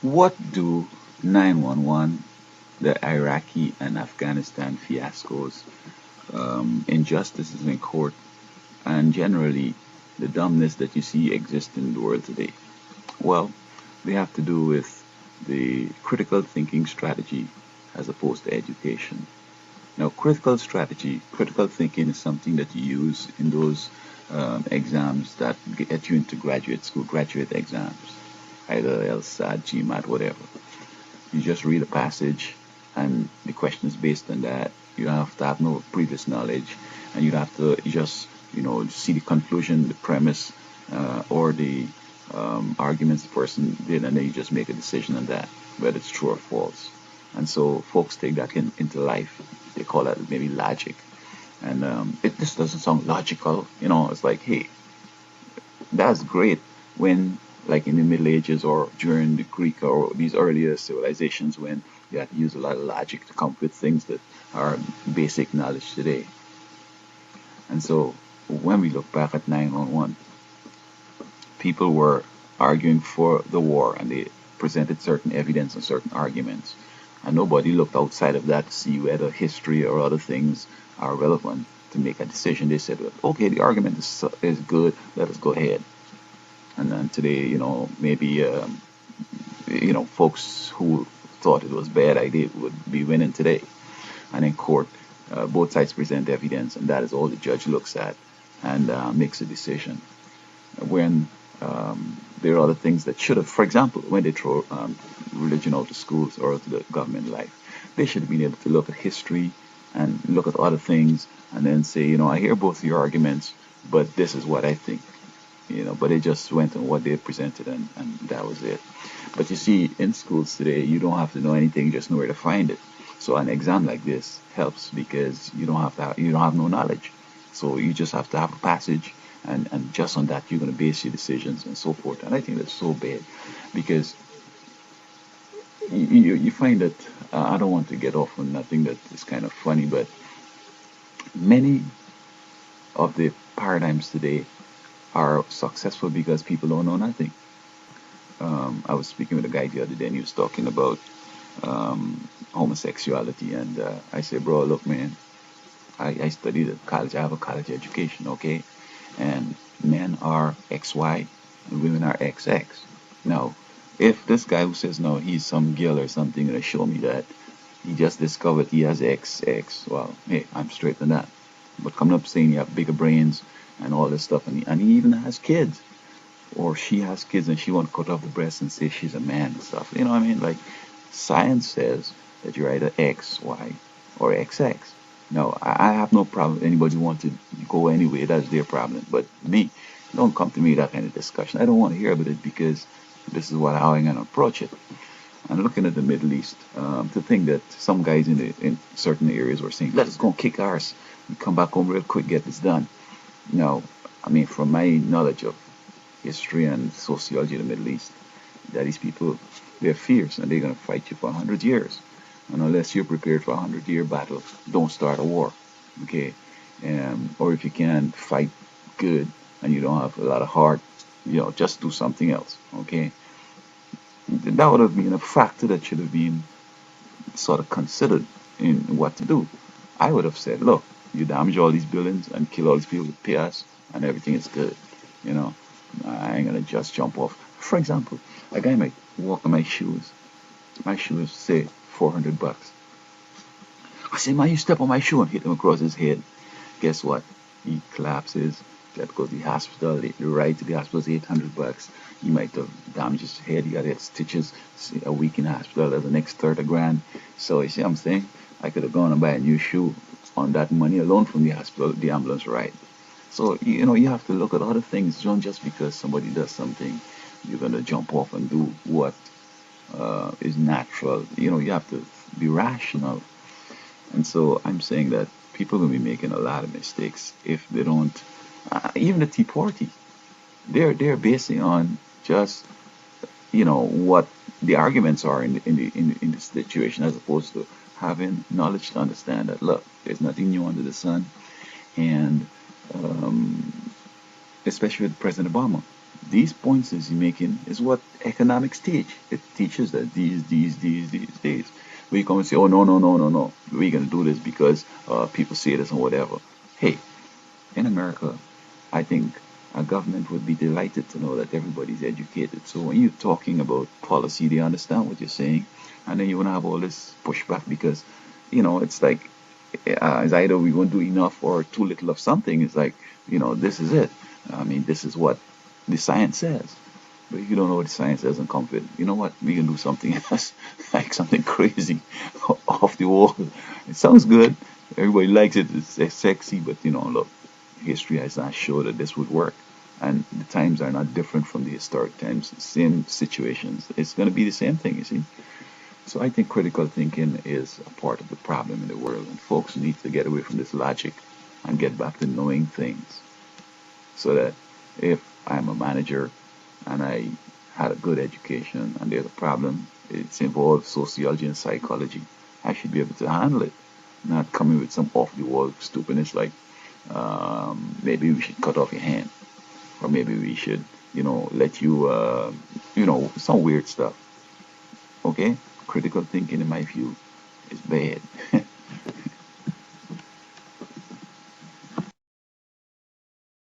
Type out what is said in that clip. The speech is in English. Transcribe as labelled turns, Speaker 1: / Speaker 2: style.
Speaker 1: What do 911, the Iraqi and Afghanistan fiascos, injustices in court, and generally the dumbness that you see exist in the world today? Well, they have to do with the critical thinking strategy as opposed to education. Now, critical thinking is something that you use in those exams that get you into graduate school, graduate exams, either LSAT, GMAT, whatever. You just read a passage, and the question is based on that. You don't have to have no previous knowledge, and you have to just, see the conclusion, the premise, or the arguments the person did, and then you just make a decision on that, whether it's true or false. And so folks take that into life. They call that maybe logic. And it just doesn't sound logical. It's like, hey, that's great when, like in the Middle Ages or during the Greek or these earlier civilizations, when you had to use a lot of logic to come up with things that are basic knowledge today. And so when we look back at 911, people were arguing for the war and they presented certain evidence and certain arguments. And nobody looked outside of that to see whether history or other things are relevant to make a decision. They said, okay, the argument is good, let us go ahead. And then today, maybe, folks who thought it was a bad idea would be winning today. And in court, both sides present evidence, and that is all the judge looks at and makes a decision. When there are other things that should have, for example, when they throw religion out of schools or to the government life, they should have been able to look at history and look at other things and then say, I hear both your arguments, but this is what I think. But they just went on what they presented and that was it. But you see, in schools today, you don't have to know anything, just know where to find it. So an exam like this helps because you don't have no knowledge. So you just have to have a passage, and just on that you're going to base your decisions and so forth. And I think that's so bad because you find that I don't want to get off on nothing that is kind of funny, but many of the paradigms today are successful because people don't know nothing. I was speaking with a guy the other day and he was talking about homosexuality, and I said, bro, look, man, I studied at college. I have a college education, okay? And men are XY and women are XX. Now, if this guy who says no, he's some girl or something, gonna show me that he just discovered he has XX, well, hey, I'm straight on that. But coming up saying you have bigger brains and all this stuff, and he even has kids, or she has kids and she won't cut off the breast and say she's a man and stuff. You know what I mean? Like, science says that you're either X, Y, or XX. No, I have no problem. Anybody want to go anyway, that's their problem. But me, don't come to me with that kind of discussion. I don't want to hear about it because this is how I'm going to approach it. And looking at the Middle East, to think that some guys in certain areas were saying, let's go kick ours and come back home real quick, get this done. Now, I mean, from my knowledge of history and sociology of the Middle East, that these people, they're fierce and they're going to fight you for 100 years. And unless you're prepared for a 100-year battle, don't start a war, okay? Or if you can fight good and you don't have a lot of heart, just do something else, okay? That would have been a factor that should have been sort of considered in what to do. I would have said, look, you damage all these buildings and kill all these people with pay us and everything is good, you know? I ain't gonna just jump off. For example, a guy might walk on my shoes. My shoes say $400. I say, man, you step on my shoe and hit him across his head. Guess what? He collapses. Got to go to the hospital. The ride to the hospital is $800. He might have damaged his head. He got to get stitches. A week in the hospital. That's the next 30 grand. So you see what I'm saying? I could have gone and buy a new shoe on that money alone from the hospital, the ambulance ride. So, you have to look at other things. Don't just because somebody does something, you're going to jump off and do what is natural. You have to be rational. And so I'm saying that people will be making a lot of mistakes if they don't. Even the Tea Party, they're basing on just what the arguments are in the situation, as opposed to having knowledge to understand that, look, there's nothing new under the sun, and especially with President Obama. These points that you're making is what economics teach. It teaches that these. We come and say, oh, no, no, no, no, no. We're going to do this because people say this and whatever. Hey, in America, I think a government would be delighted to know that everybody's educated. So when you're talking about policy, they understand what you're saying. And then you won't have all this pushback because, it's like it's either we won't do enough or too little of something. It's like, this is it. I mean, this is what the science says. But if you don't know what the science says and come with, you know what, we can do something else, like something crazy, off the wall. It sounds good. Everybody likes it. It's sexy, but look, history has not shown that this would work. And the times are not different from the historic times. Same situations. It's going to be the same thing, you see. So I think critical thinking is a part of the problem in the world, and folks need to get away from this logic and get back to knowing things. So that if I'm a manager and I had a good education and there's a problem, it's involved sociology and psychology, I should be able to handle it. Not coming with some off the wall stupidness like maybe we should cut off your hand, or maybe we should, let you, some weird stuff. Okay? Critical thinking, in my view, is bad.